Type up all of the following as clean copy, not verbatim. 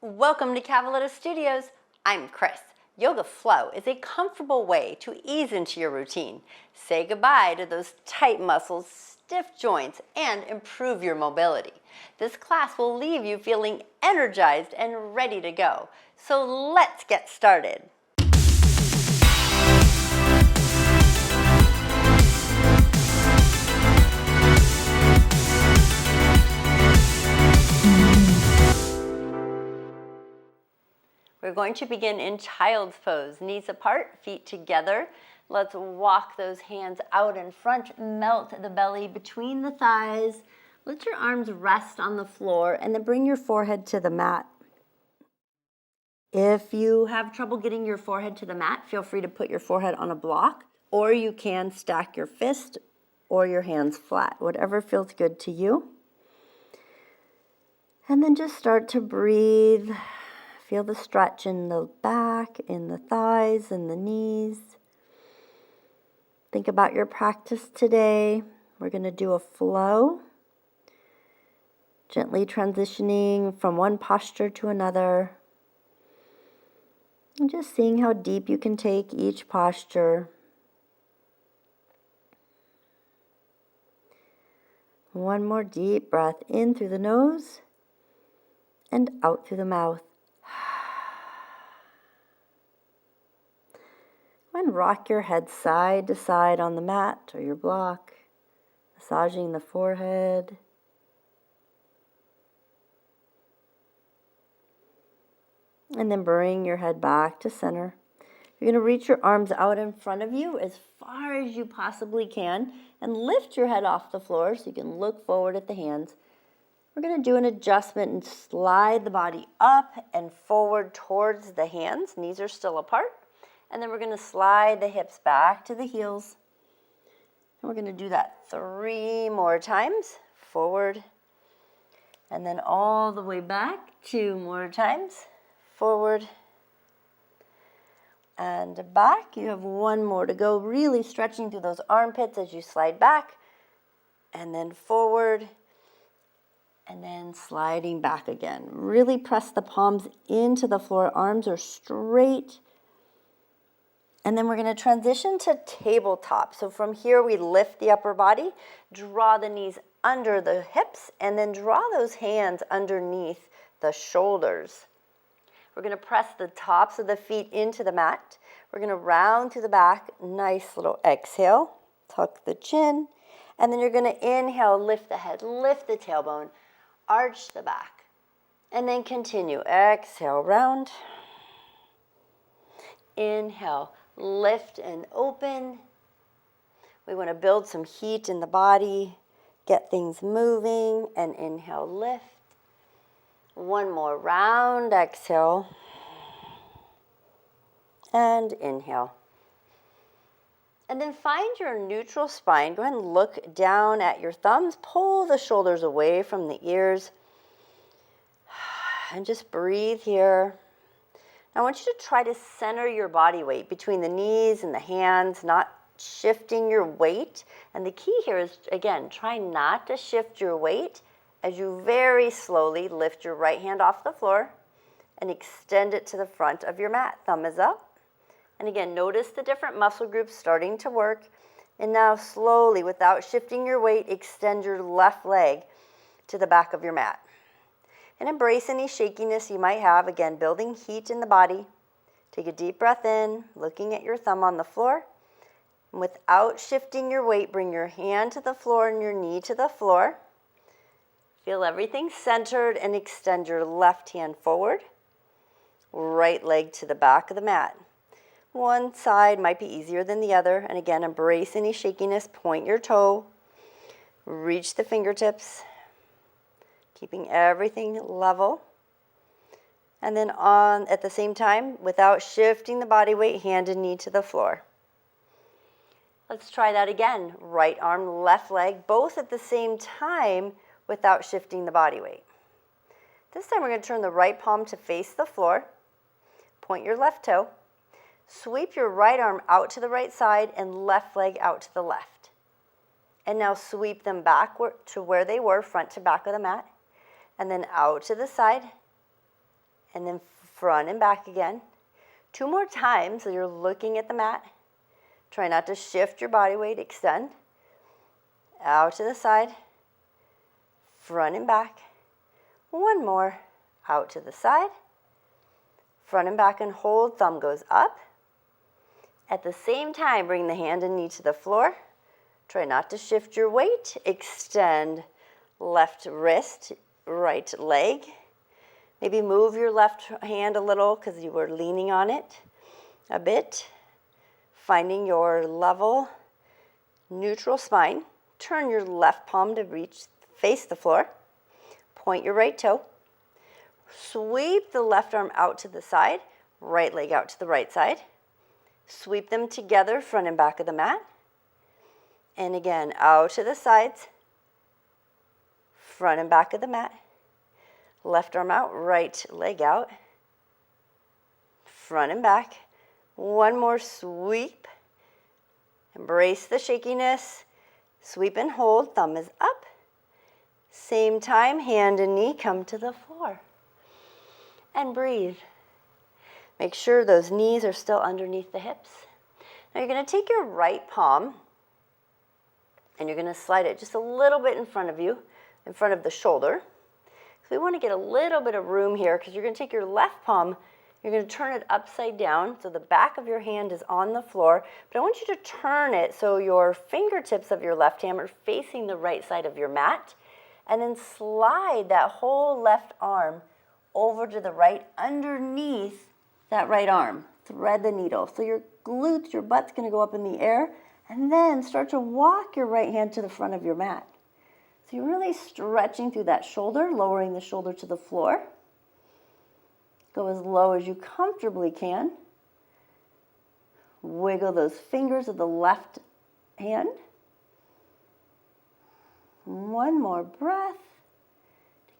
Welcome to Cavaletto Studios. I'm Chris. Yoga Flow is a comfortable way to ease into your routine. Say goodbye to those tight muscles, stiff joints, and improve your mobility. This class will leave you feeling energized and ready to go. So let's get started. We're going to begin in child's pose, knees apart, feet together. Let's walk those hands out in front, melt the belly between the thighs. Let your arms rest on the floor and then bring your forehead to the mat. If you have trouble getting your forehead to the mat, feel free to put your forehead on a block, or you can stack your fist or your hands flat, whatever feels good to you. And then just start to breathe. Feel the stretch in the back, in the thighs, and the knees. Think about your practice today. We're going to do a flow, gently transitioning from one posture to another. And just seeing how deep you can take each posture. One more deep breath in through the nose and out through the mouth. And rock your head side to side on the mat or your block, massaging the forehead. And then bring your head back to center. You're going to reach your arms out in front of you as far as you possibly can and lift your head off the floor so you can look forward at the hands. We're going to do an adjustment and slide the body up and forward towards the hands. Knees are still apart. And then we're going to slide the hips back to the heels. And we're going to do that 3 more times. Forward. And then all the way back. 2 more times. Forward. And back. You have 1 more to go. Really stretching through those armpits as you slide back. And then forward. And then sliding back again. Really press the palms into the floor. Arms are straight. And then we're going to transition to tabletop. So from here, we lift the upper body, draw the knees under the hips, and then draw those hands underneath the shoulders. We're going to press the tops of the feet into the mat. We're going to round through the back. Nice little exhale. Tuck the chin. And then you're going to inhale, lift the head, lift the tailbone, arch the back. And then continue. Exhale, round. Inhale. Lift and open. We want to build some heat in the body, get things moving, and inhale, lift. 1 more round, exhale, and inhale. And then find your neutral spine. Go ahead and look down at your thumbs. Pull the shoulders away from the ears. And just breathe here. Now I want you to try to center your body weight between the knees and the hands, not shifting your weight. And the key here is, again, try not to shift your weight as you very slowly lift your right hand off the floor and extend it to the front of your mat. Thumb is up. And again, notice the different muscle groups starting to work. And now slowly, without shifting your weight, extend your left leg to the back of your mat. And embrace any shakiness you might have. Again, building heat in the body. Take a deep breath in, looking at your thumb on the floor. And without shifting your weight, bring your hand to the floor and your knee to the floor. Feel everything centered and extend your left hand forward. Right leg to the back of the mat. One side might be easier than the other. And again, embrace any shakiness. Point your toe. Reach the fingertips. Keeping everything level. And then at the same time, without shifting the body weight, hand and knee to the floor. Let's try that again. Right arm, left leg, both at the same time without shifting the body weight. This time we're going to turn the right palm to face the floor. Point your left toe. Sweep your right arm out to the right side and left leg out to the left. And now sweep them back to where they were, front to back of the mat. And then out to the side and then front and back again. 2 more times, so you're looking at the mat. Try not to shift your body weight, extend. Out to the side, front and back. 1 more, out to the side, front and back and hold, thumb goes up. At the same time, bring the hand and knee to the floor. Try not to shift your weight. Extend left wrist, right leg. Maybe move your left hand a little because you were leaning on it a bit. Finding your level, neutral spine. Turn your left palm to face the floor. Point your right toe. Sweep the left arm out to the side, right leg out to the right side. Sweep them together, front and back of the mat. And again, out to the sides, front and back of the mat. Left arm out, right leg out, front and back. 1 more sweep. Embrace the shakiness. Sweep and hold, thumb is up. Same time, hand and knee come to the floor. And breathe. Make sure those knees are still underneath the hips. Now you're going to take your right palm and you're going to slide it just a little bit in front of you, in front of the shoulder. So we want to get a little bit of room here because you're going to take your left palm, you're going to turn it upside down so the back of your hand is on the floor, but I want you to turn it so your fingertips of your left hand are facing the right side of your mat, and then slide that whole left arm over to the right underneath that right arm. Thread the needle. So your glutes, your butt's going to go up in the air, and then start to walk your right hand to the front of your mat. So you're really stretching through that shoulder, lowering the shoulder to the floor. Go as low as you comfortably can. Wiggle those fingers of the left hand. 1 more breath.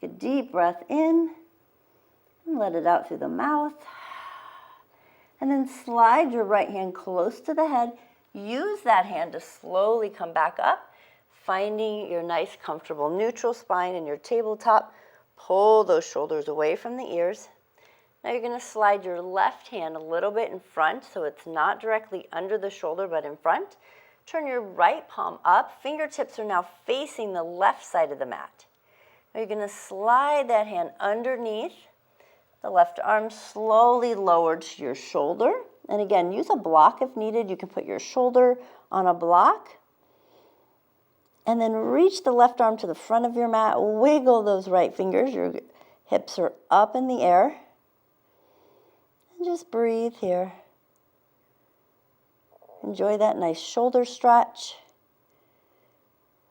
Take a deep breath in and let it out through the mouth. And then slide your right hand close to the head. Use that hand to slowly come back up, finding your nice, comfortable neutral spine in your tabletop. Pull those shoulders away from the ears. Now you're going to slide your left hand a little bit in front so it's not directly under the shoulder but in front. Turn your right palm up. Fingertips are now facing the left side of the mat. Now you're going to slide that hand underneath. The left arm slowly lowered to your shoulder. And again, use a block if needed. You can put your shoulder on a block. And then reach the left arm to the front of your mat. Wiggle those right fingers. Your hips are up in the air. And just breathe here. Enjoy that nice shoulder stretch.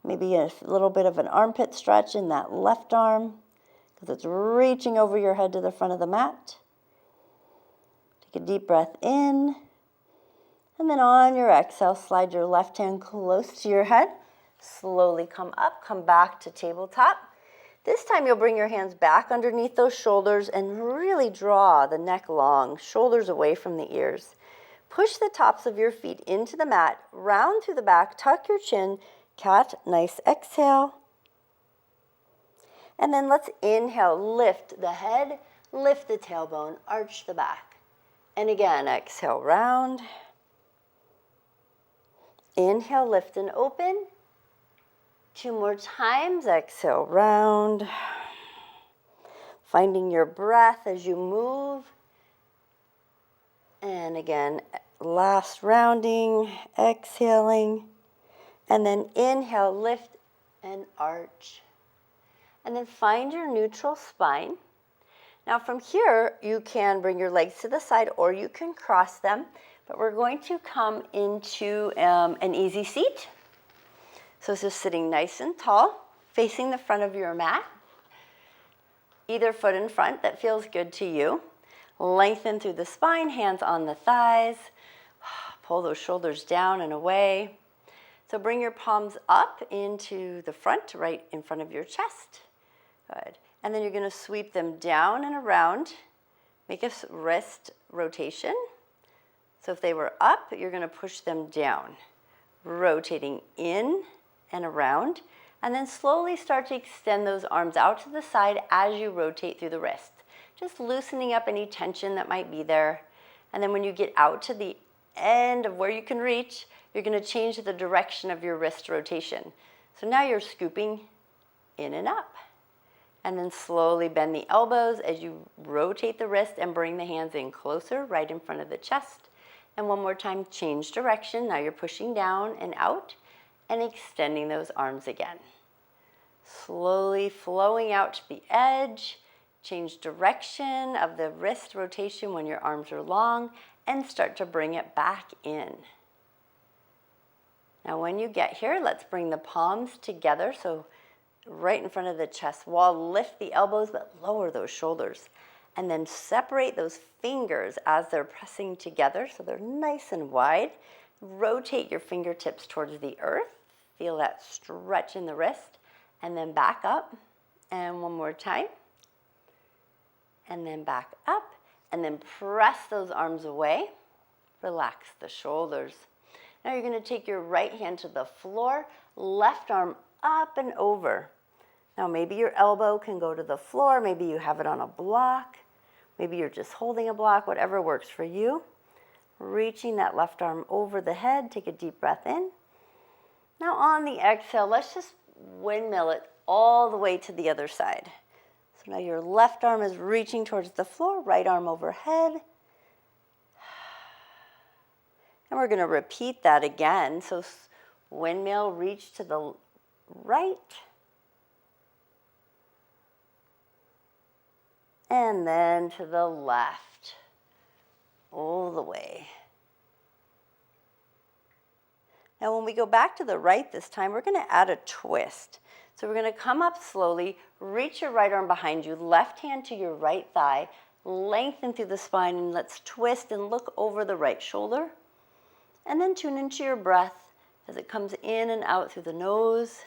Maybe a little bit of an armpit stretch in that left arm because it's reaching over your head to the front of the mat. Take a deep breath in. And then on your exhale, slide your left hand close to your head. Slowly come up, come back to tabletop. This time you'll bring your hands back underneath those shoulders and really draw the neck long, shoulders away from the ears. Push the tops of your feet into the mat, round through the back, tuck your chin, cat, nice exhale. And then let's inhale, lift the head, lift the tailbone, arch the back. And again, exhale, round. Inhale, lift and open. 2 more times, exhale, round. Finding your breath as you move. And again, last rounding, exhaling. And then inhale, lift and arch. And then find your neutral spine. Now from here, you can bring your legs to the side or you can cross them. But we're going to come into an easy seat. So it's just sitting nice and tall, facing the front of your mat. Either foot in front, that feels good to you. Lengthen through the spine, hands on the thighs. Pull those shoulders down and away. So bring your palms up into the front, right in front of your chest. Good. And then you're going to sweep them down and around. Make a wrist rotation. So if they were up, you're going to push them down. Rotating in and around. And then slowly start to extend those arms out to the side as you rotate through the wrist. just loosening up any tension that might be there. And then when you get out to the end of where you can reach, you're going to change the direction of your wrist rotation. So now you're scooping in and up. And then slowly bend the elbows as you rotate the wrist and bring the hands in closer, right in front of the chest. And one more time, change direction. Now you're pushing down and out and extending those arms again. Slowly flowing out to the edge. Change direction of the wrist rotation when your arms are long and start to bring it back in. Now when you get here, let's bring the palms together. So right in front of the chest wall, lift the elbows but lower those shoulders. And then separate those fingers as they're pressing together so they're nice and wide. Rotate your fingertips towards the earth. Feel that stretch in the wrist. And then back up. And one more time. And then back up, and then press those arms away. Relax the shoulders. Now you're going to take your right hand to the floor, left arm up and over. Now maybe your elbow can go to the floor, maybe you have it on a block, maybe you're just holding a block, whatever works for you. Reaching that left arm over the head, take a deep breath in. Now on the exhale, let's just windmill it all the way to the other side. So now your left arm is reaching towards the floor, right arm overhead. And we're going to repeat that again. So windmill, reach to the right. And then to the left, all the way. Now when we go back to the right this time, we're going to add a twist. So we're going to come up slowly, reach your right arm behind you, left hand to your right thigh, lengthen through the spine, and let's twist and look over the right shoulder. And then tune into your breath as it comes in and out through the nose.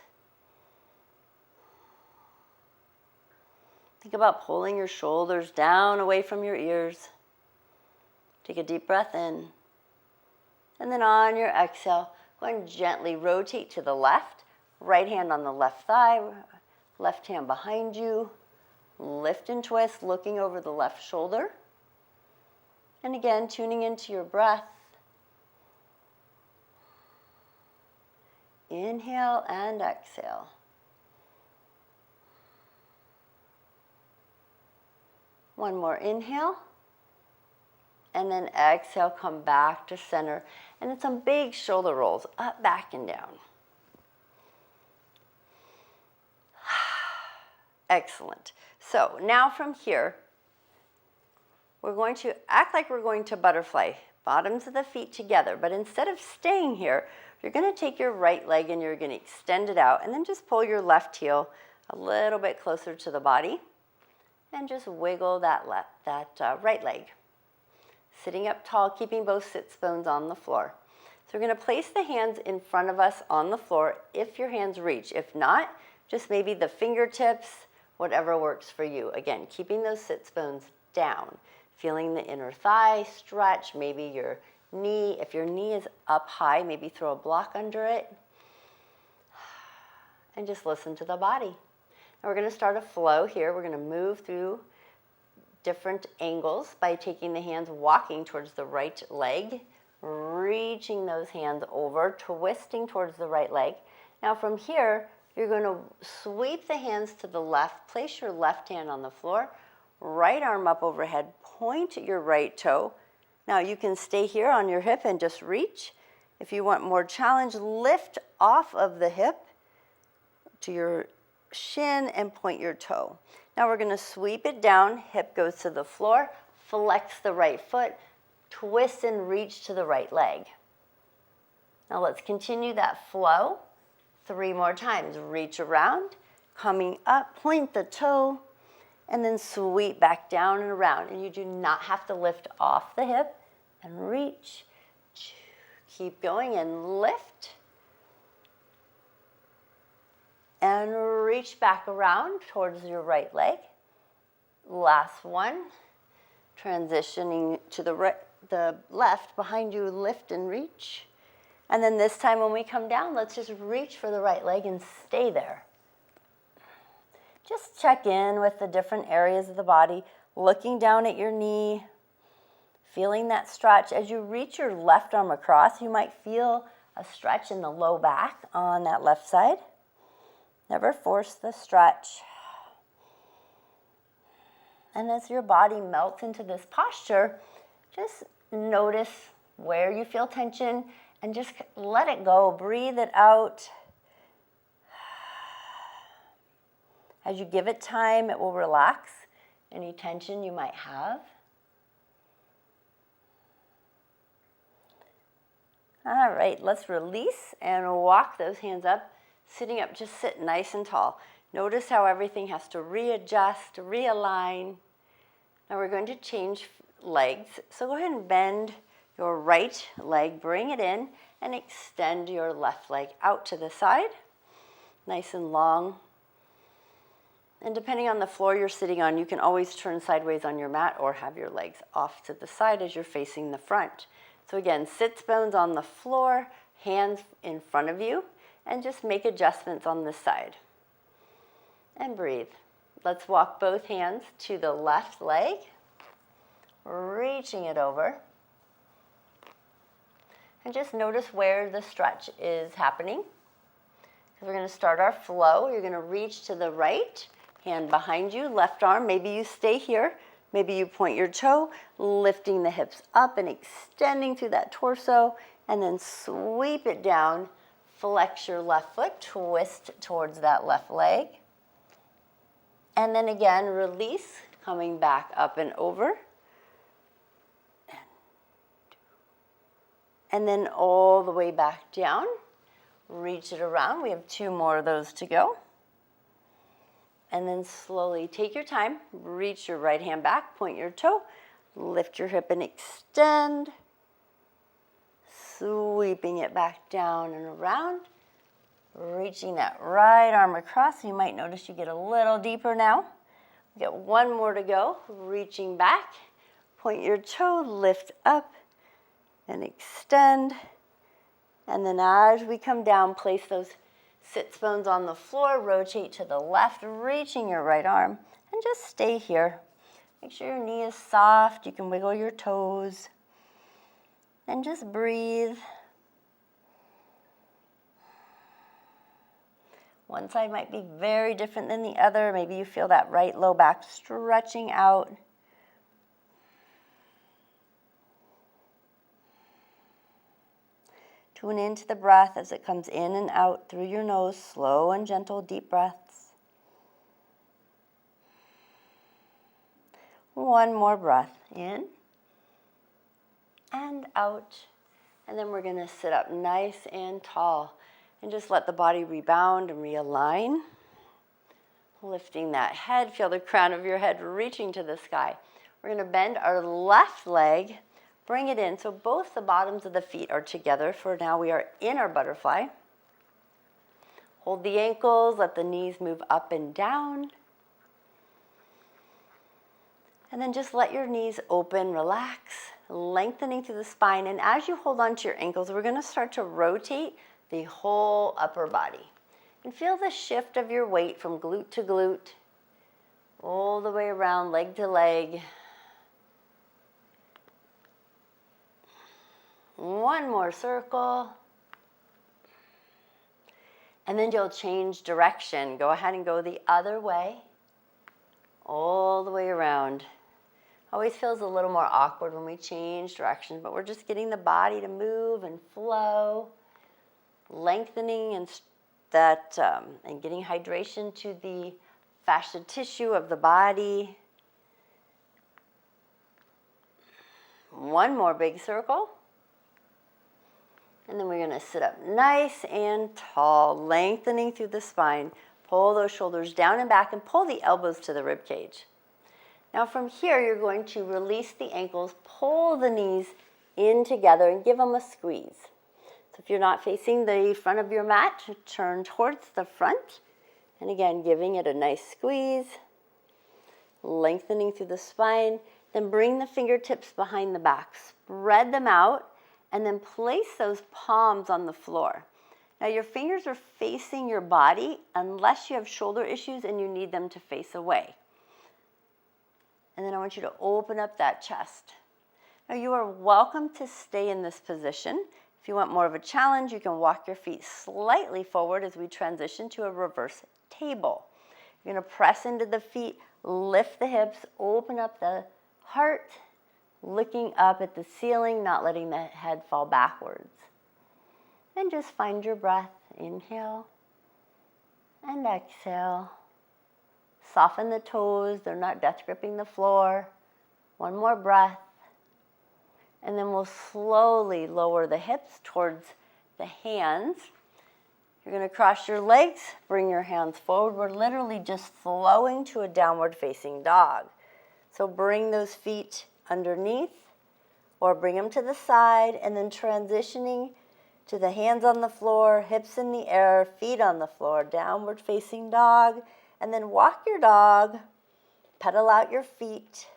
Think about pulling your shoulders down away from your ears. Take a deep breath in. And then on your exhale, go and gently rotate to the left. Right hand on the left thigh, left hand behind you. Lift and twist, looking over the left shoulder. And again, tuning into your breath. Inhale and exhale. One more inhale. And then exhale, come back to center. And then some big shoulder rolls, up, back, and down. Excellent. So now from here, we're going to act like we're going to butterfly, bottoms of the feet together. But instead of staying here, you're going to take your right leg and you're going to extend it out. And then just pull your left heel a little bit closer to the body. And just wiggle that right leg. Sitting up tall, keeping both sits bones on the floor. So we're going to place the hands in front of us on the floor if your hands reach. If not, just maybe the fingertips, whatever works for you. Again, keeping those sits bones down. Feeling the inner thigh stretch, maybe your knee. If your knee is up high, maybe throw a block under it. And just listen to the body. Now we're going to start a flow here. We're going to move through different angles by taking the hands, walking towards the right leg, reaching those hands over, twisting towards the right leg. Now from here, you're going to sweep the hands to the left, place your left hand on the floor, right arm up overhead, point your right toe. Now you can stay here on your hip and just reach. If you want more challenge, lift off of the hip to your shin and point your toe. Now we're going to sweep it down, hip goes to the floor, flex the right foot, twist and reach to the right leg. Now let's continue that flow 3 more times. Reach around, coming up, point the toe, and then sweep back down and around. And you do not have to lift off the hip and reach. Keep going and lift. And reach back around towards your right leg. Last one. Transitioning to the left behind you, lift and reach. And then this time when we come down, let's just reach for the right leg and stay there. Just check in with the different areas of the body. looking down at your knee, feeling that stretch. As you reach your left arm across, you might feel a stretch in the low back on that left side. Never force the stretch. And as your body melts into this posture, just notice where you feel tension and just let it go. Breathe it out. As you give it time, it will relax any tension you might have. All right, let's release and walk those hands up. Sitting up, just sit nice and tall. Notice how everything has to readjust, realign. Now we're going to change legs. So go ahead and bend your right leg, bring it in, and extend your left leg out to the side, nice and long. And depending on the floor you're sitting on, you can always turn sideways on your mat or have your legs off to the side as you're facing the front. So again, sits bones on the floor, hands in front of you, and just make adjustments on this side. And breathe. Let's walk both hands to the left leg, reaching it over. And just notice where the stretch is happening. We're going to start our flow. You're going to reach to the right, hand behind you, left arm. Maybe you stay here. Maybe you point your toe, lifting the hips up and extending through that torso, and then sweep it down. Flex your left foot, twist towards that left leg. And then again, release, coming back up and over. And then all the way back down. Reach it around. We have 2 more of those to go. And then slowly take your time, reach your right hand back, point your toe, lift your hip and extend, sweeping it back down and around, reaching that right arm across. You might notice you get a little deeper now. We got 1 more to go, reaching back, point your toe, lift up and extend. And then as we come down, place those sits bones on the floor, rotate to the left, reaching your right arm, and just stay here. Make sure your knee is soft. You can wiggle your toes. And just breathe. One side might be very different than the other. Maybe you feel that right low back stretching out. Tune into the breath as it comes in and out through your nose, slow and gentle, deep breaths. 1 more breath, in and out. And then we're going to sit up nice and tall and just let the body rebound and realign. Lifting that head, feel the crown of your head reaching to the sky. We're going to bend our left leg. Bring it in so both the bottoms of the feet are together. For now, we are in our butterfly. Hold the ankles, let the knees move up and down. And then just let your knees open, relax, lengthening through the spine. And as you hold on to your ankles, we're going to start to rotate the whole upper body. And feel the shift of your weight from glute to glute, all the way around, leg to leg. 1 more circle. And then you'll change direction. Go ahead and go the other way, all the way around. Always feels a little more awkward when we change directions, but we're just getting the body to move and flow, lengthening and and getting hydration to the fascia tissue of the body. 1 more big circle. And then we're going to sit up nice and tall, lengthening through the spine. Pull those shoulders down and back and pull the elbows to the rib cage. Now from here, you're going to release the ankles, pull the knees in together and give them a squeeze. So if you're not facing the front of your mat, turn towards the front. And again, giving it a nice squeeze, lengthening through the spine. Then bring the fingertips behind the back, spread them out, and then place those palms on the floor. Now your fingers are facing your body unless you have shoulder issues and you need them to face away. And then I want you to open up that chest. Now you are welcome to stay in this position. If you want more of a challenge, you can walk your feet slightly forward as we transition to a reverse table. You're going to press into the feet, lift the hips, open up the heart, looking up at the ceiling, not letting the head fall backwards. And just find your breath. Inhale and exhale. Soften the toes. They're not death gripping the floor. One more breath. And then we'll slowly lower the hips towards the hands. You're going to cross your legs, bring your hands forward. We're literally just flowing to a downward facing dog. So bring those feet underneath or bring them to the side, and then transitioning to the hands on the floor, hips in the air, feet on the floor, downward facing dog. And then walk your dog, pedal out your feet,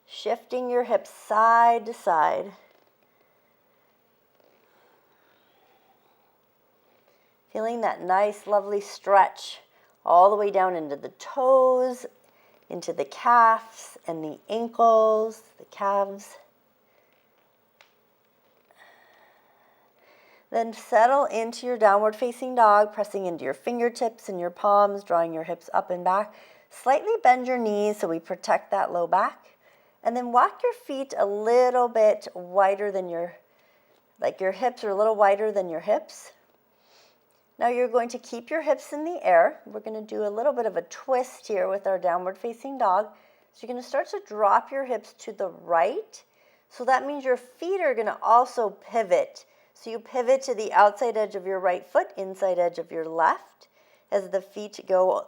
shifting your hips side to side. Feeling that nice, lovely stretch all the way down into the toes, into the calves and the ankles, the calves. Then settle into your downward facing dog, pressing into your fingertips and your palms, drawing your hips up and back. Slightly bend your knees so we protect that low back. And then walk your feet a little bit wider than your hips are a little wider than your hips. Now you're going to keep your hips in the air. We're going to do a little bit of a twist here with our downward facing dog. So you're going to start to drop your hips to the right. So that means your feet are going to also pivot. So you pivot to the outside edge of your right foot, inside edge of your left, as the feet go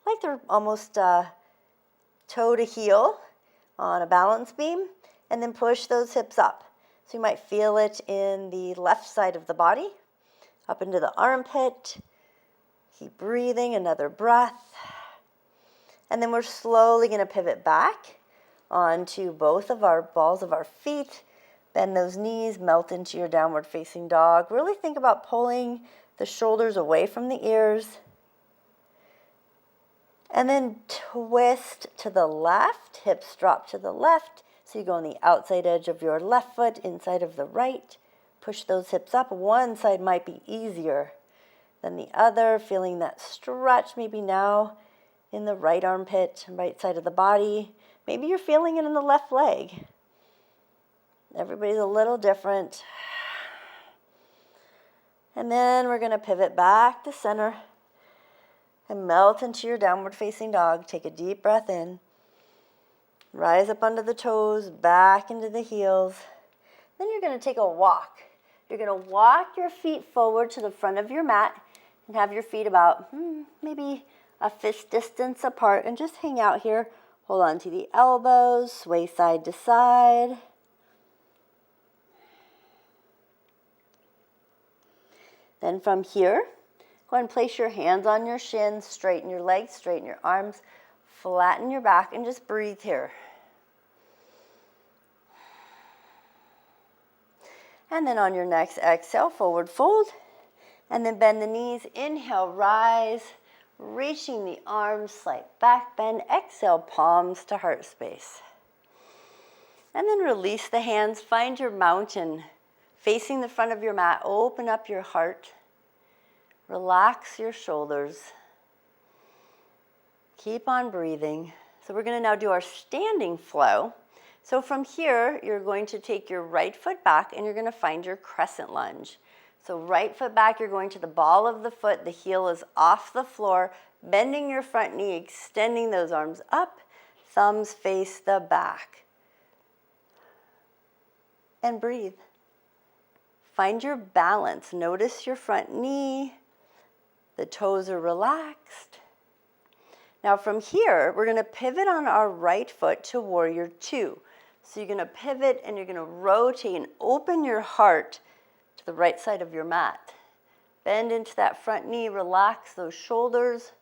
like they're almost toe to heel on a balance beam, and then push those hips up. So you might feel it in the left side of the body, up into the armpit. Keep breathing, another breath. And then we're slowly going to pivot back onto both of our balls of our feet. Bend those knees, melt into your downward facing dog. Really think about pulling the shoulders away from the ears. And then twist to the left, hips drop to the left. So you go on the outside edge of your left foot, inside of the right. Push those hips up. One side might be easier than the other. Feeling that stretch maybe now in the right armpit, right side of the body. Maybe you're feeling it in the left leg. Everybody's a little different. And then we're going to pivot back to center and melt into your downward facing dog. Take a deep breath in. Rise up onto the toes, back into the heels. Then you're going to take a walk. You're going to walk your feet forward to the front of your mat and have your feet about maybe a fist distance apart, and just hang out here. Hold on to the elbows, sway side to side. Then from here, go ahead and place your hands on your shins, straighten your legs, straighten your arms, flatten your back, and just breathe here. And then on your next exhale, forward fold, and then bend the knees. Inhale, rise, reaching the arms, slight back bend. Exhale, palms to heart space. And then release the hands, find your mountain. Facing the front of your mat, open up your heart. Relax your shoulders. Keep on breathing. So we're going to now do our standing flow. So from here, you're going to take your right foot back and you're going to find your crescent lunge. So right foot back, you're going to the ball of the foot. The heel is off the floor, bending your front knee, extending those arms up. Thumbs face the back. And breathe. Find your balance. Notice your front knee. The toes are relaxed. Now from here, we're going to pivot on our right foot to warrior two. So you're going to pivot and you're going to rotate and open your heart to the right side of your mat. Bend into that front knee, relax those shoulders,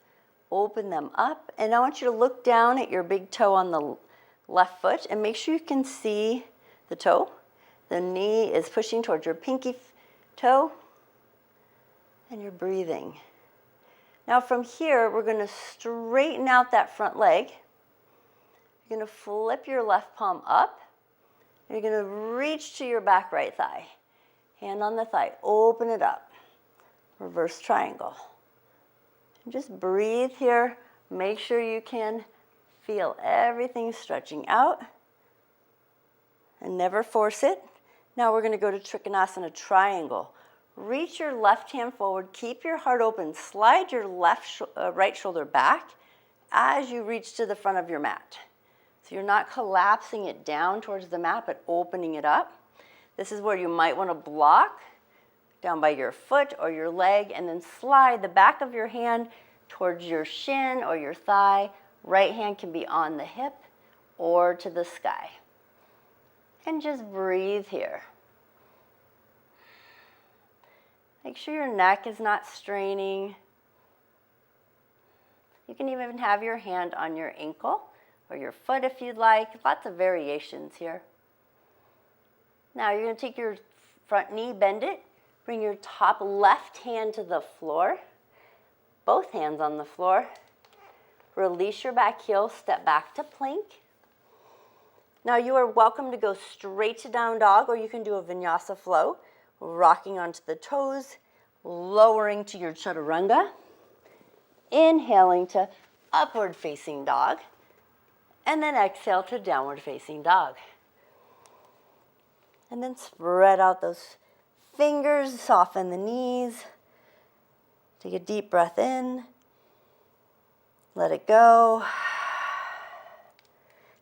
open them up. And I want you to look down at your big toe on the left foot and make sure you can see the toe. The knee is pushing towards your pinky toe, and you're breathing. Now from here, we're going to straighten out that front leg. You're going to flip your left palm up. You're going to reach to your back right thigh. Hand on the thigh, open it up. Reverse triangle. And just breathe here. Make sure you can feel everything stretching out. And never force it. Now we're going to go to Trikonasana triangle. Reach your left hand forward. Keep your heart open. Slide your right shoulder back as you reach to the front of your mat. So you're not collapsing it down towards the mat, but opening it up. This is where you might want to block down by your foot or your leg, and then slide the back of your hand towards your shin or your thigh. Right hand can be on the hip or to the sky. And just breathe here. Make sure your neck is not straining. You can even have your hand on your ankle or your foot if you'd like. Lots of variations here. Now you're going to take your front knee, bend it, bring your top left hand to the floor, both hands on the floor. Release your back heel, step back to plank. Now you are welcome to go straight to down dog, or you can do a vinyasa flow, rocking onto the toes, lowering to your chaturanga, inhaling to upward facing dog, and then exhale to downward facing dog. And then spread out those fingers, soften the knees. Take a deep breath in. Let it go.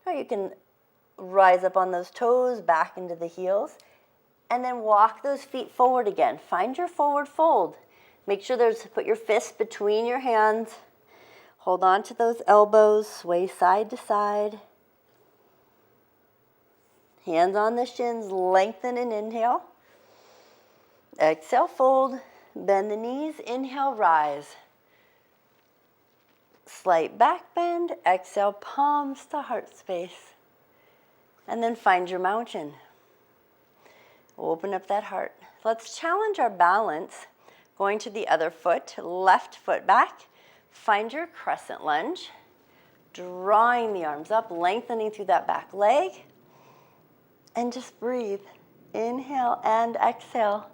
Now you can rise up on those toes, back into the heels, and then walk those feet forward again. Find your forward fold. Make sure put your fists between your hands. Hold on to those elbows, sway side to side. Hands on the shins, lengthen and inhale. Exhale, fold, bend the knees, inhale, rise. Slight back bend, exhale, palms to heart space. And then find your mountain. Open up that heart. Let's challenge our balance. Going to the other foot, left foot back. Find your crescent lunge. Drawing the arms up, lengthening through that back leg. And just breathe. Inhale and exhale.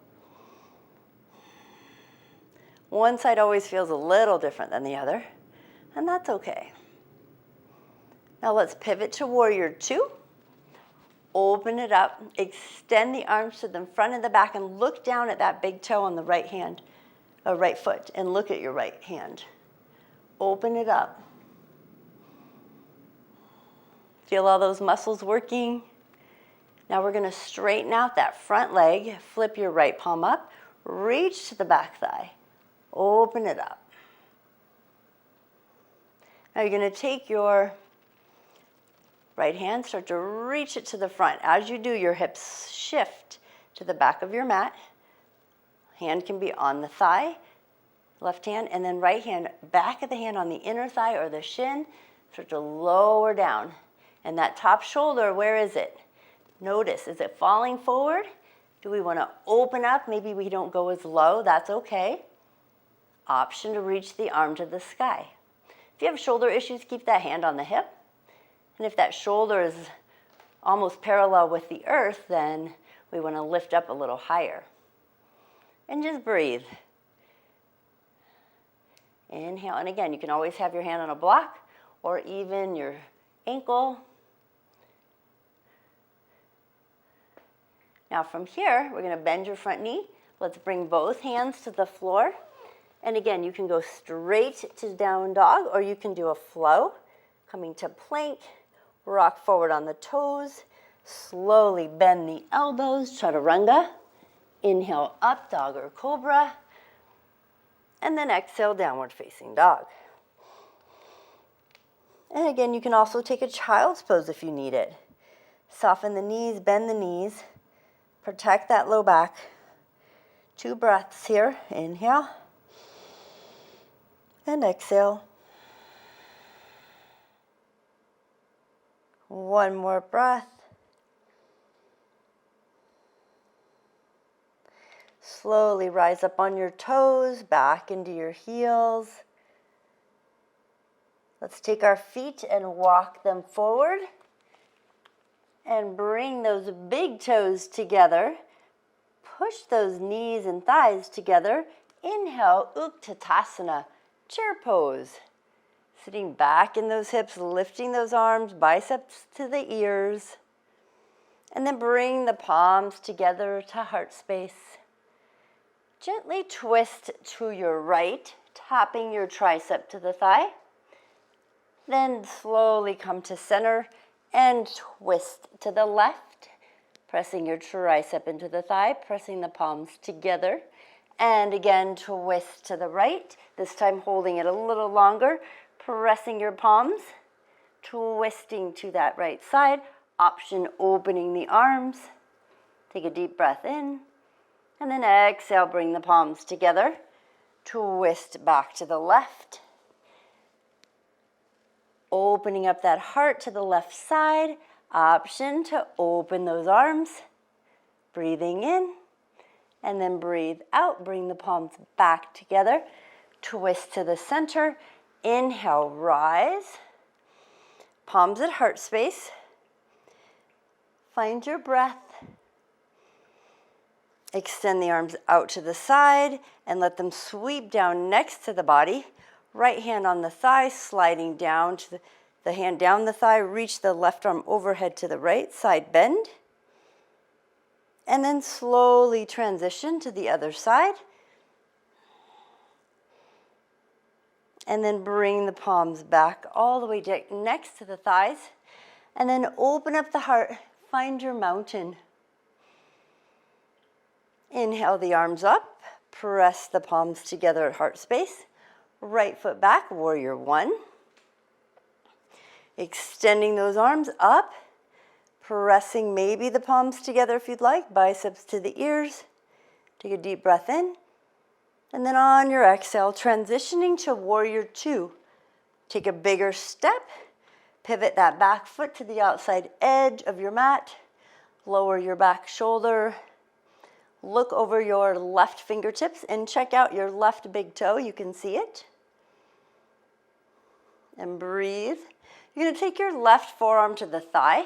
One side always feels a little different than the other, and that's okay. Now let's pivot to warrior two. Open it up, extend the arms to the front and the back, and look down at that big toe on the right hand, or right foot, and look at your right hand. Open it up. Feel all those muscles working. Now we're going to straighten out that front leg, flip your right palm up, reach to the back thigh, open it up. Now you're going to take your right hand, start to reach it to the front. As you do, your hips shift to the back of your mat. Hand can be on the thigh, left hand, and then right hand, back of the hand on the inner thigh or the shin. Start to lower down. And that top shoulder, where is it? Notice, is it falling forward? Do we want to open up? Maybe we don't go as low. That's okay. Option to reach the arm to the sky. If you have shoulder issues, keep that hand on the hip. And if that shoulder is almost parallel with the earth, then we want to lift up a little higher. And just breathe. Inhale, and again, you can always have your hand on a block or even your ankle. Now from here, we're going to bend your front knee. Let's bring both hands to the floor. And again, you can go straight to down dog, or you can do a flow. Coming to plank, rock forward on the toes, slowly bend the elbows, chaturanga. Inhale up, dog or cobra. And then exhale, downward facing dog. And again, you can also take a child's pose if you need it. Soften the knees, bend the knees. Protect that low back. 2 breaths here. Inhale. And exhale. 1 more breath. Slowly rise up on your toes, back into your heels. Let's take our feet and walk them forward and bring those big toes together. Push those knees and thighs together. Inhale, Utkatasana, chair pose. Sitting back in those hips, lifting those arms, biceps to the ears. And then bring the palms together to heart space. Gently twist to your right, tapping your tricep to the thigh. Then slowly come to center and twist to the left, pressing your tricep into the thigh, pressing the palms together. And again, twist to the right, this time holding it a little longer, pressing your palms, twisting to that right side, option opening the arms. Take a deep breath in, and then exhale, bring the palms together, twist back to the left. Opening up that heart to the left side, option to open those arms. Breathing in, and then breathe out. Bring the palms back together. Twist to the center. Inhale, rise. Palms at heart space. Find your breath. Extend the arms out to the side and let them sweep down next to the body. Right hand on the thigh, sliding down to the hand down the thigh, reach the left arm overhead to the right, side bend. And then slowly transition to the other side. And then bring the palms back all the way next to the thighs. And then open up the heart, find your mountain. Inhale the arms up, press the palms together at heart space. Right foot back, warrior one. Extending those arms up, pressing maybe the palms together if you'd like, biceps to the ears. Take a deep breath in. And then on your exhale, transitioning to warrior two. Take a bigger step, pivot that back foot to the outside edge of your mat. Lower your back shoulder. Look over your left fingertips and check out your left big toe. You can see it. And breathe. You're going to take your left forearm to the thigh.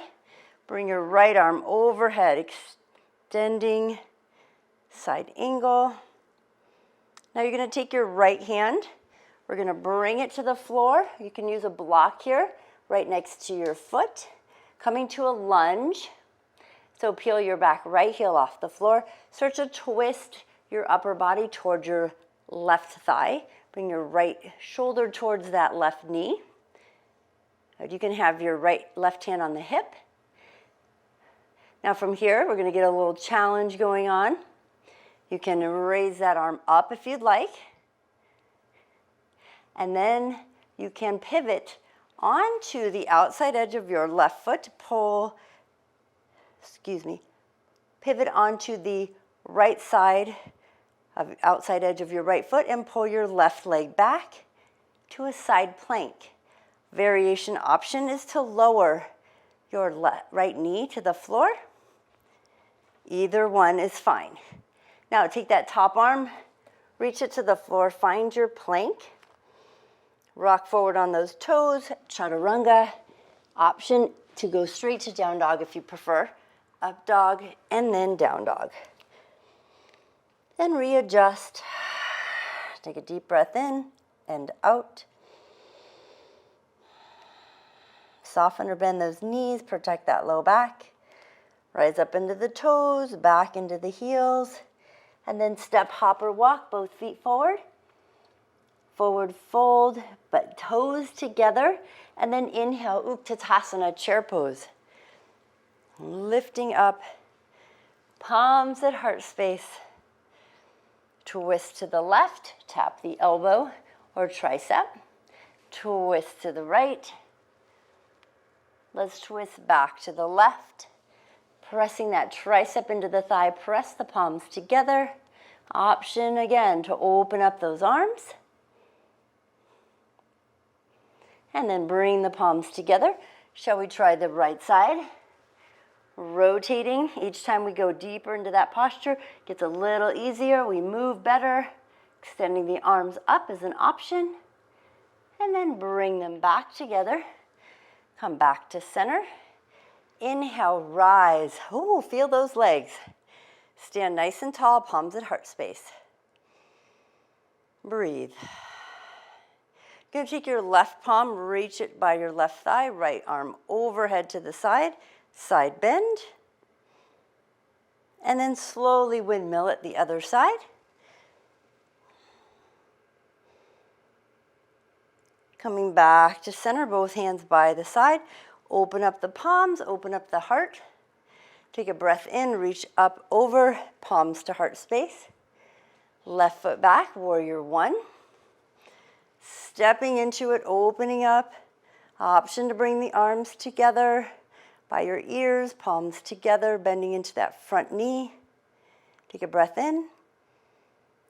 Bring your right arm overhead, extending, side angle. Now you're going to take your right hand. We're going to bring it to the floor. You can use a block here, right next to your foot. Coming to a lunge. So peel your back right heel off the floor. Start to twist your upper body towards your left thigh. Bring your right shoulder towards that left knee. You can have your left hand on the hip. Now from here, we're going to get a little challenge going on. You can raise that arm up if you'd like. And then you can pivot onto the outside edge of your left foot. Pivot onto the right side of outside edge of your right foot and pull your left leg back to a side plank. Variation option is to lower your right knee to the floor. Either one is fine. Now take that top arm, reach it to the floor, find your plank. Rock forward on those toes, chaturanga. Option to go straight to down dog if you prefer. Up dog and then down dog. Then readjust. Take a deep breath in and out. Soften or bend those knees, protect that low back. Rise up into the toes, back into the heels. And then step, hop, or walk, both feet forward. Forward fold, but toes together. And then inhale, Utkatasana, chair pose. Lifting up, palms at heart space. Twist to the left, tap the elbow or tricep. Twist to the right. Let's twist back to the left. Pressing that tricep into the thigh, press the palms together. Option again to open up those arms. And then bring the palms together. Shall we try the right side? Rotating. Each time we go deeper into that posture, gets a little easier. We move better. Extending the arms up is an option. And then bring them back together. Come back to center. Inhale, rise. Oh, feel those legs. Stand nice and tall, palms at heart space. Breathe. You're going to take your left palm, reach it by your left thigh, right arm overhead to the side, side bend. And then slowly windmill it the other side. Coming back to center, both hands by the side. Open up the palms, open up the heart. Take a breath in, reach up over, palms to heart space. Left foot back, warrior one. Stepping into it, opening up. Option to bring the arms together by your ears, palms together, bending into that front knee. Take a breath in.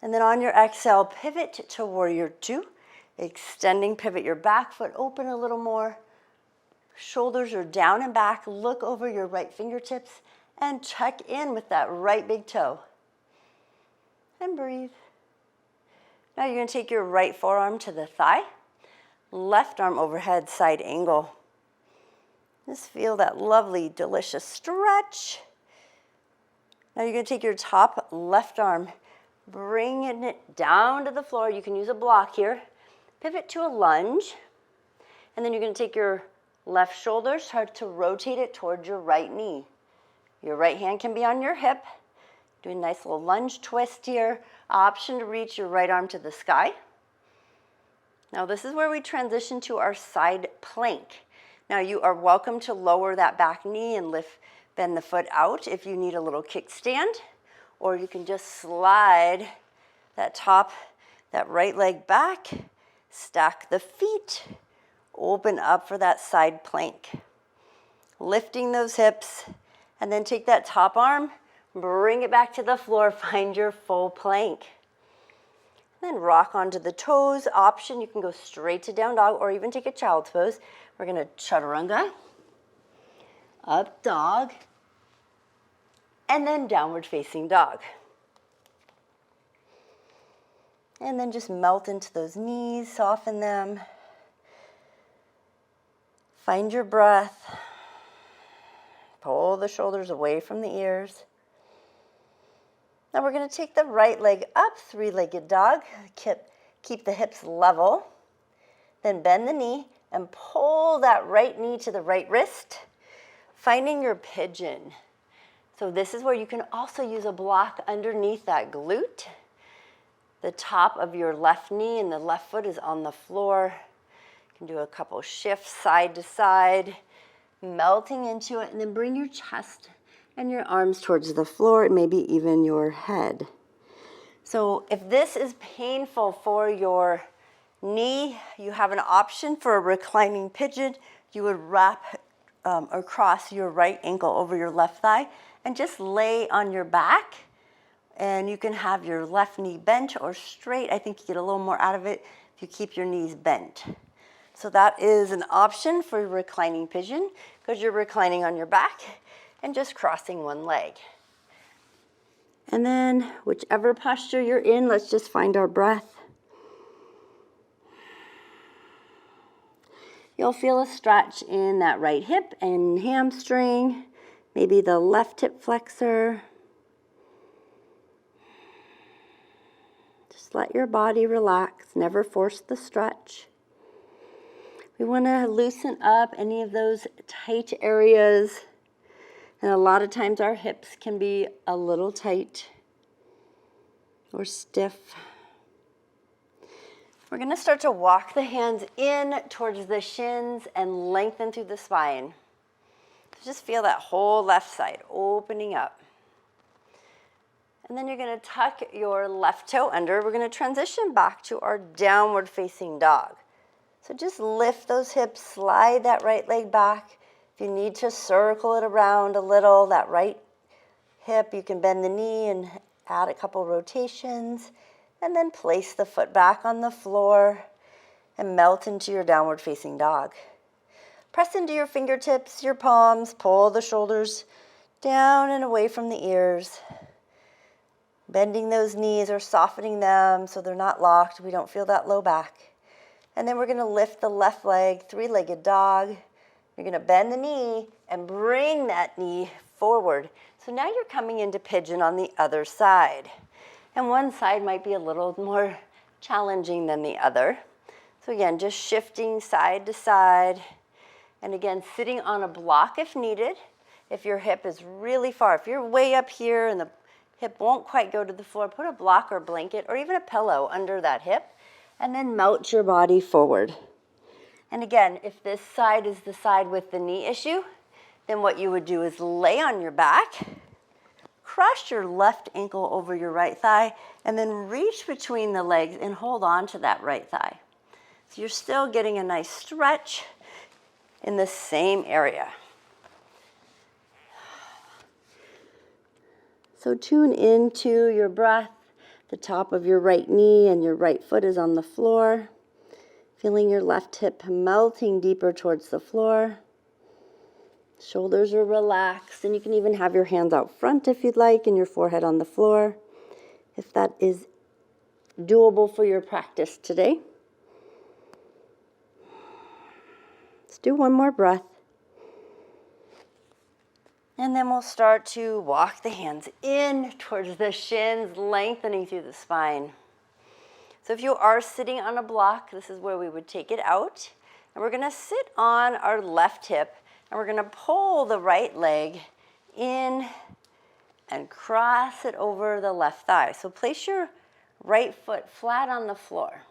And then on your exhale, pivot to warrior two. Extending, pivot your back foot open a little more. Shoulders are down and back. Look over your right fingertips and check in with that right big toe. And breathe. Now you're going to take your right forearm to the thigh. Left arm overhead, side angle. Just feel that lovely, delicious stretch. Now you're going to take your top left arm, bringing it down to the floor. You can use a block here. Pivot to a lunge. And then you're going to take your left shoulder, start to rotate it towards your right knee. Your right hand can be on your hip. Do a nice little lunge twist here. Option to reach your right arm to the sky. Now this is where we transition to our side plank. Now you are welcome to lower that back knee and bend the foot out if you need a little kickstand, or you can just slide that right leg back, stack the feet, open up for that side plank. Lifting those hips, and then take that top arm, bring it back to the floor, find your full plank. Then rock onto the toes. Option, you can go straight to down dog or even take a child's pose. We're going to chaturanga, up dog, and then downward facing dog. And then just melt into those knees, soften them. Find your breath. Pull the shoulders away from the ears. Now we're going to take the right leg up, three-legged dog. Keep the hips level. Then bend the knee and pull that right knee to the right wrist, finding your pigeon. So this is where you can also use a block underneath that glute. The top of your left knee and the left foot is on the floor. You can do a couple shifts side to side, melting into it, and then bring your chest and your arms towards the floor, maybe even your head. So if this is painful for your knee, you have an option for a reclining pigeon. You would wrap across your right ankle over your left thigh and just lay on your back. And you can have your left knee bent or straight. I think you get a little more out of it if you keep your knees bent. So that is an option for reclining pigeon because you're reclining on your back and just crossing one leg. And then whichever posture you're in, let's just find our breath. You'll feel a stretch in that right hip and hamstring, maybe the left hip flexor. Just let your body relax, never force the stretch. We want to loosen up any of those tight areas. And a lot of times our hips can be a little tight or stiff. We're going to start to walk the hands in towards the shins and lengthen through the spine. So just feel that whole left side opening up. And then you're going to tuck your left toe under. We're going to transition back to our downward facing dog. So just lift those hips, slide that right leg back. If you need to circle it around a little, that right hip, you can bend the knee and add a couple rotations. And then place the foot back on the floor and melt into your downward facing dog. Press into your fingertips, your palms, pull the shoulders down and away from the ears. Bending those knees or softening them so they're not locked. We don't feel that low back. And then we're going to lift the left leg, three-legged dog. You're going to bend the knee and bring that knee forward. So now you're coming into pigeon on the other side. And one side might be a little more challenging than the other. So again, just shifting side to side. And again, sitting on a block if needed. If your hip is really far, if you're way up here and the hip won't quite go to the floor, put a block or blanket or even a pillow under that hip and then mount your body forward. And again, if this side is the side with the knee issue, then what you would do is lay on your back, cross your left ankle over your right thigh, and then reach between the legs and hold on to that right thigh. So you're still getting a nice stretch in the same area. So tune into your breath. The top of your right knee and your right foot is on the floor. Feeling your left hip melting deeper towards the floor. Shoulders are relaxed, and you can even have your hands out front if you'd like, and your forehead on the floor, if that is doable for your practice today. Let's do one more breath. And then we'll start to walk the hands in towards the shins, lengthening through the spine. So if you are sitting on a block, this is where we would take it out. And we're going to sit on our left hip, and we're going to pull the right leg in and cross it over the left thigh. So place your right foot flat on the floor.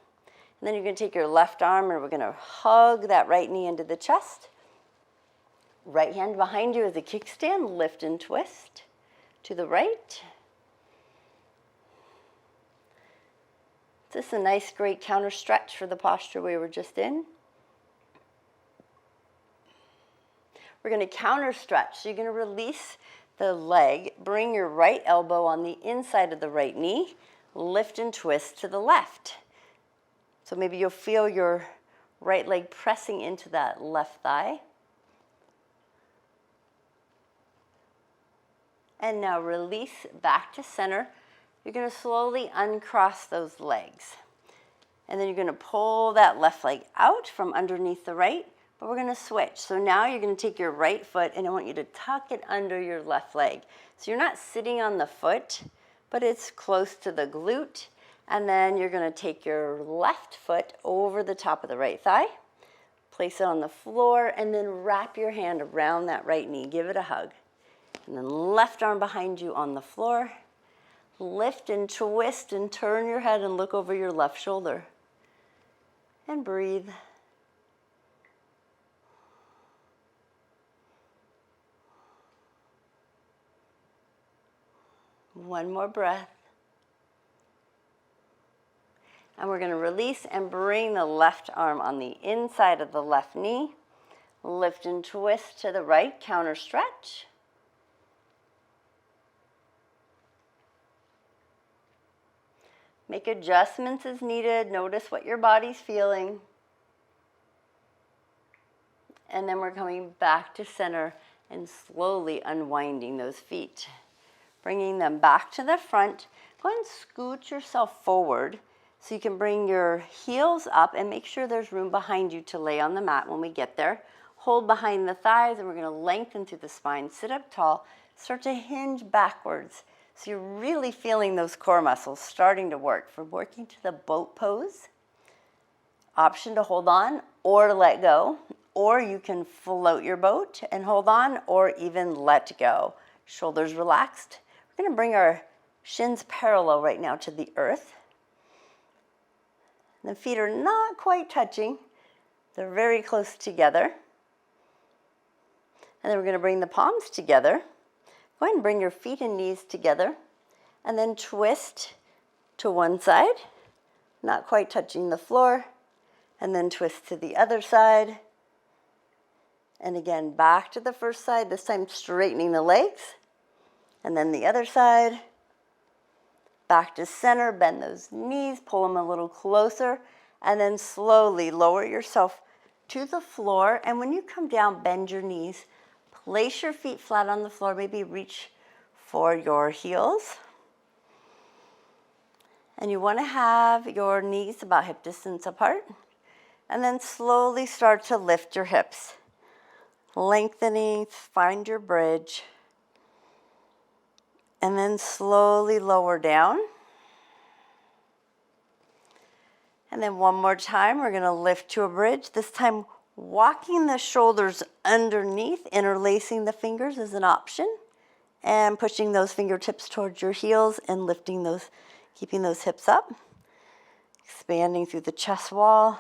And then you're going to take your left arm, and we're going to hug that right knee into the chest. Right hand behind you is a kickstand, lift and twist to the right. This is a nice, great counter stretch for the posture we were just in. We're going to counter stretch. So you're going to release the leg, bring your right elbow on the inside of the right knee, lift and twist to the left. So maybe you'll feel your right leg pressing into that left thigh. And now release back to center. You're going to slowly uncross those legs. And then you're going to pull that left leg out from underneath the right, but we're going to switch. So now you're going to take your right foot, and I want you to tuck it under your left leg. So you're not sitting on the foot, but it's close to the glute. And then you're going to take your left foot over the top of the right thigh, place it on the floor, and then wrap your hand around that right knee. Give it a hug. And then left arm behind you on the floor. Lift and twist and turn your head and look over your left shoulder. And breathe. One more breath. And we're going to release and bring the left arm on the inside of the left knee. Lift and twist to the right, counter stretch. Make adjustments as needed. Notice what your body's feeling. And then we're coming back to center and slowly unwinding those feet. Bringing them back to the front. Go ahead and scoot yourself forward so you can bring your heels up and make sure there's room behind you to lay on the mat when we get there. Hold behind the thighs, and we're going to lengthen through the spine. Sit up tall. Start to hinge backwards. So you're really feeling those core muscles starting to work. For working to the boat pose, option to hold on or let go, or you can float your boat and hold on, or even let go. Shoulders relaxed. We're going to bring our shins parallel right now to the earth. The feet are not quite touching. They're very close together. And then we're going to bring the palms together. Go ahead and bring your feet and knees together, and then twist to one side, not quite touching the floor, and then twist to the other side. And again, back to the first side, this time straightening the legs, and then the other side. Back to center, bend those knees, pull them a little closer, and then slowly lower yourself to the floor. And when you come down, bend your knees. Place your feet flat on the floor, maybe reach for your heels. And you want to have your knees about hip distance apart. And then slowly start to lift your hips. Lengthening, find your bridge. And then slowly lower down. And then one more time, we're gonna lift to a bridge. This time, walking the shoulders underneath, interlacing the fingers is an option. And pushing those fingertips towards your heels and lifting those, keeping those hips up. Expanding through the chest wall.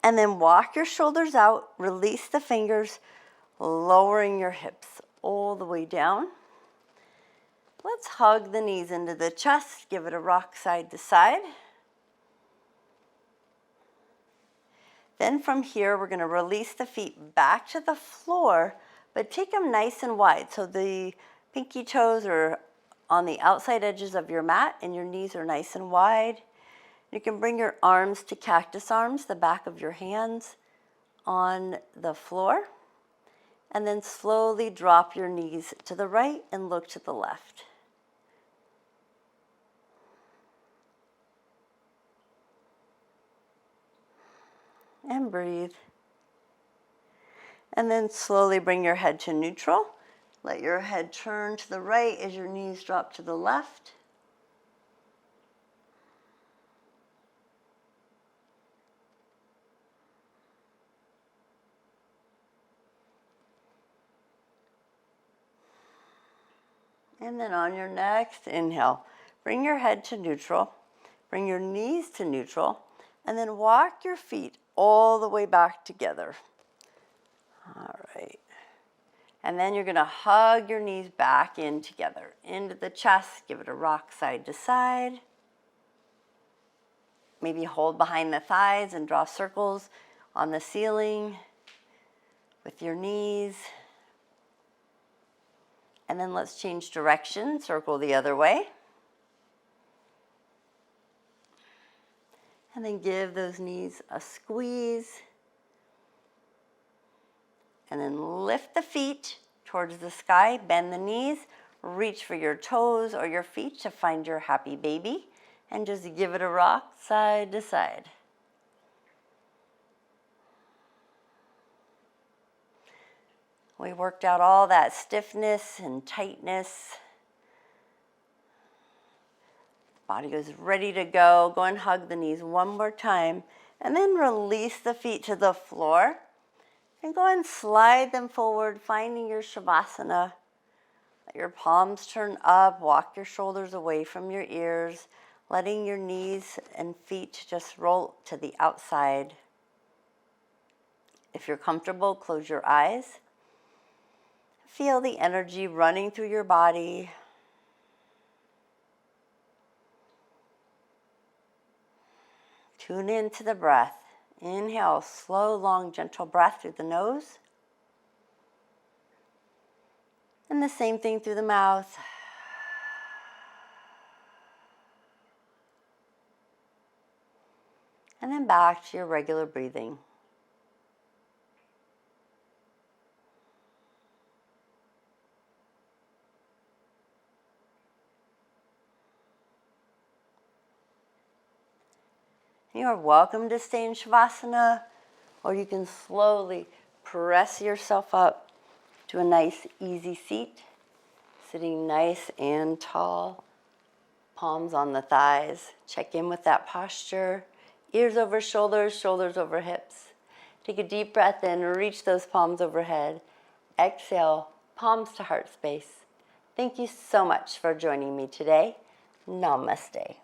And then walk your shoulders out, release the fingers, lowering your hips all the way down. Let's hug the knees into the chest, give it a rock side to side. Then from here, we're gonna release the feet back to the floor, but take them nice and wide. So the pinky toes are on the outside edges of your mat and your knees are nice and wide. You can bring your arms to cactus arms, the back of your hands on the floor, and then slowly drop your knees to the right and look to the left. And breathe. And then slowly bring your head to neutral. Let your head turn to the right as your knees drop to the left. And then on your next inhale, bring your head to neutral, bring your knees to neutral, and then walk your feet all the way back together. All right. And then you're gonna hug your knees back in together, into the chest, give it a rock side to side. Maybe hold behind the thighs and draw circles on the ceiling with your knees. And then let's change direction, circle the other way. And then give those knees a squeeze. And then lift the feet towards the sky, bend the knees, reach for your toes or your feet to find your happy baby, and just give it a rock side to side. We worked out all that stiffness and tightness. Body goes ready to go. Go and hug the knees one more time, and then release the feet to the floor. And go and slide them forward, finding your Shavasana. Let your palms turn up, walk your shoulders away from your ears, letting your knees and feet just roll to the outside. If you're comfortable, close your eyes. Feel the energy running through your body. Tune into the breath. Inhale, slow, long, gentle breath through the nose. And the same thing through the mouth. And then back to your regular breathing. You are welcome to stay in Shavasana, or you can slowly press yourself up to a nice, easy seat, sitting nice and tall, palms on the thighs. Check in with that posture, ears over shoulders, shoulders over hips. Take a deep breath in, reach those palms overhead. Exhale, palms to heart space. Thank you so much for joining me today. Namaste.